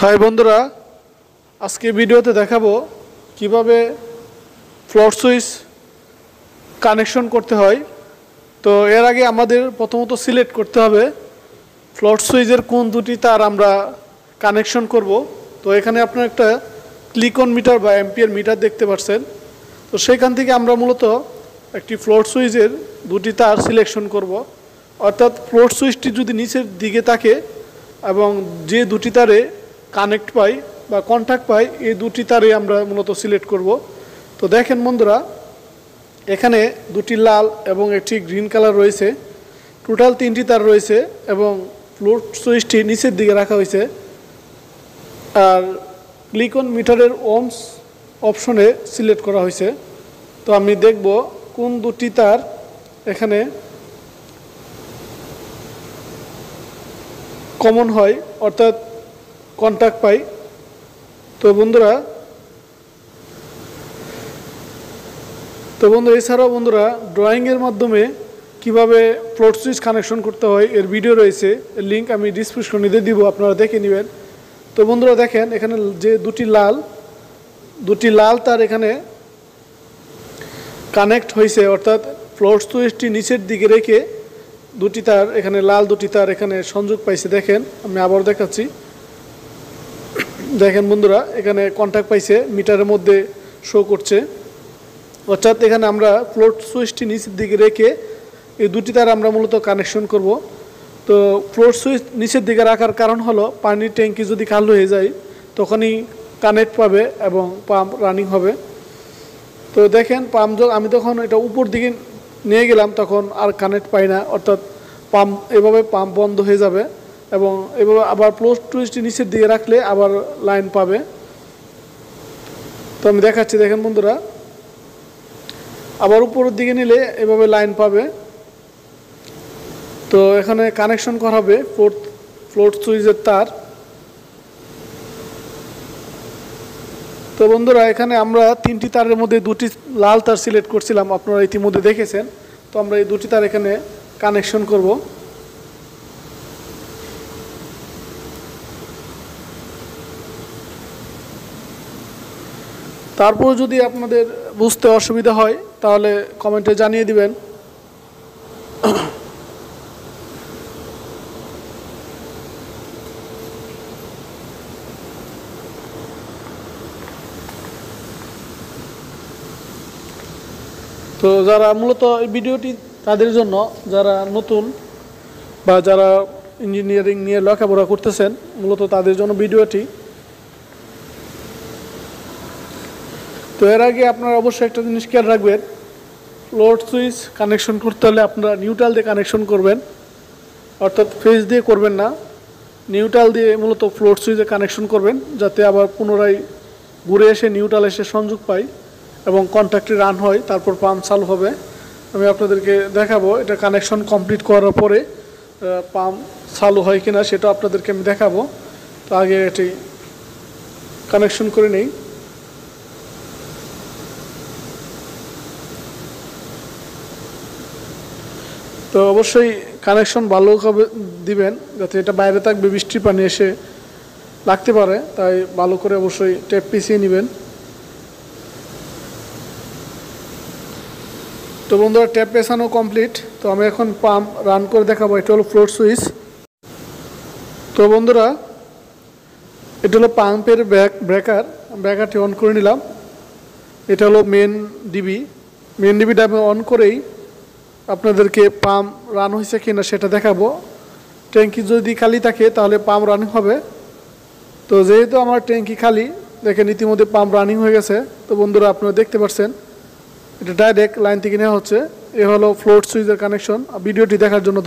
High বন্ধুরা, আজকে ভিডিওতে দেখাবো কিভাবে ফ্লোট সুইচ কানেকশন করতে হয়। তো এর আগে আমাদের প্রথমত সিলেক্ট করতে হবে ফ্লোট সুইচের কোন দুটি তার আমরা কানেকশন করব। তো এখানে আপনার একটা ক্লিক অন মিটার বা অ্যাম্পিয়ার মিটার দেখতে পাচ্ছেন। তো সেখান থেকে আমরা মূলত একটি ফ্লোট সুইচের দুটি তার সিলেকশন করব। অর্থাৎ ফ্লোট সুইচটি যদি নিচের দিকে থাকে এবং যে দুটি তারে কানেক্ট পাই বা কন্ট্যাক্ট পাই, এই দুটি তারে আমরা মূলত সিলেক্ট করব। তো দেখেন বন্ধুরা, এখানে দুটি লাল এবং একটি গ্রিন কালার রয়েছে, টোটাল তিনটি তার রয়েছে এবং ফ্লোট সুইচটি নিচের দিকে রাখা হয়েছে। আর ক্লিক অন মিটারের ওমস অপশনে সিলেক্ট করা হয়েছে। তো আমি দেখব কোন দুটি তার এখানে কমন হয়, অর্থাৎ কন্ট্যাক্ট পাই। তো বন্ধুরা এছাড়াও বন্ধুরা ড্রয়িংয়ের মাধ্যমে কিভাবে ফ্লোট সুইচ কানেকশন করতে হয় এর ভিডিও রয়েছে, এর লিঙ্ক আমি ডিসক্রিপশনে দিয়ে দিব, আপনারা দেখে নেবেন। তো বন্ধুরা দেখেন, এখানে যে দুটি লাল তার এখানে কানেক্ট হয়েছে, অর্থাৎ ফ্লোট সুইচটি নিচের দিকে রেখে দুটি তার এখানে লাল দুটি তার এখানে সংযোগ পাইছে। দেখেন, আমি আবার দেখাচ্ছি। দেখেন বন্ধুরা, এখানে কন্ট্যাক্ট পাইছে, মিটারের মধ্যে শো করছে। অর্থাৎ এখানে আমরা ফ্লোট সুইচটি নিচের দিকে রেখে এই দুটি তার আমরা মূলত কানেকশন করব। তো ফ্লোট সুইচ নিচের দিকে রাখার কারণ হলো পানির ট্যাঙ্কি যদি খালি হয়ে যায় তখনই কানেক্ট পাবে এবং পাম্প রানিং হবে। তো দেখেন, আমি তখন এটা উপর দিকে নিয়ে গেলাম তখন আর কানেক্ট পাই না, অর্থাৎ এভাবে পাম্প বন্ধ হয়ে যাবে এবং এভাবে আবার ফ্লোট সুইচটি নিচের দিকে রাখলে আবার লাইন পাবে। তো আমি দেখাচ্ছি, দেখেন বন্ধুরা, আবার উপরের দিকে নিলে এভাবে লাইন পাবে। তো এখানে কানেকশন করা হবে ফ্লোট সুইচের তার। তো বন্ধুরা, এখানে আমরা তিনটি তারের মধ্যে দুটি লাল তার সিলেক্ট করছিলাম, আপনারা ইতিমধ্যে দেখেছেন। তো আমরা এই দুটি তার এখানে কানেকশন করব। তারপর যদি আপনাদের বুঝতে অসুবিধা হয় তাহলে কমেন্টে জানিয়ে দিবেন। তো যারা মূলত এই ভিডিওটি তাদের জন্য, যারা নতুন বা যারা ইঞ্জিনিয়ারিং নিয়ে লেখাপড়া করতেছেন, মূলত তাদের জন্য ভিডিওটি। তো এর আগে আপনারা অবশ্যই একটা জিনিস খেয়াল রাখবেন, ফ্লোট সুইচ কানেকশন করতে হলে আপনারা নিউট্রাল দিয়ে কানেকশন করবেন, অর্থাৎ ফেজ দিয়ে করবেন না, নিউট্রাল দিয়ে মূলত ফ্লোট সুইচে কানেকশন করবেন, যাতে আবার পুনরায় ঘুরে এসে নিউট্রাল এসে সংযোগ পাই এবং কন্ট্যাক্টে রান হয়, তারপর পাম্প চালু হবে। আমি আপনাদেরকে দেখাবো এটা কানেকশন কমপ্লিট করার পরে পাম্প চালু হয় কিনা, সেটা আপনাদেরকে আমি দেখাবো। তো আগে এটি কানেকশন করে নেই। তো অবশ্যই কানেকশন ভালোভাবে দিবেন, যাতে এটা বাইরে থাকবে, বৃষ্টির পানি এসে লাগতে পারে, তাই ভালো করে অবশ্যই টেপ পিছিয়ে নেবেন। তো বন্ধুরা, ট্যাপ পেছানো কমপ্লিট। তো আমি এখন পাম্প রান করে দেখাবো। এটা হলো ফ্লোট সুইচ। তো বন্ধুরা, এটা হলো পাম্পের ব্রেকারটি অন করে নিলাম। এটা হলো মেন ডিবিটা আমি অন করেই আপনাদেরকে পাম্প রান হয়েছে কিনা সেটা দেখাবো। ট্যাঙ্কি যদি খালি থাকে তাহলে পাম্প রানিং হবে। তো যেহেতু আমার ট্যাঙ্কি খালি, দেখেন ইতিমধ্যে পাম্প রানিং হয়ে গেছে। তো বন্ধুরা, আপনারা দেখতে পাচ্ছেন এটা ডাইরেক্ট লাইন থেকে নেওয়া হচ্ছে। এ হলো ফ্লোট সুইচের কানেকশন। ভিডিওটি দেখার জন্য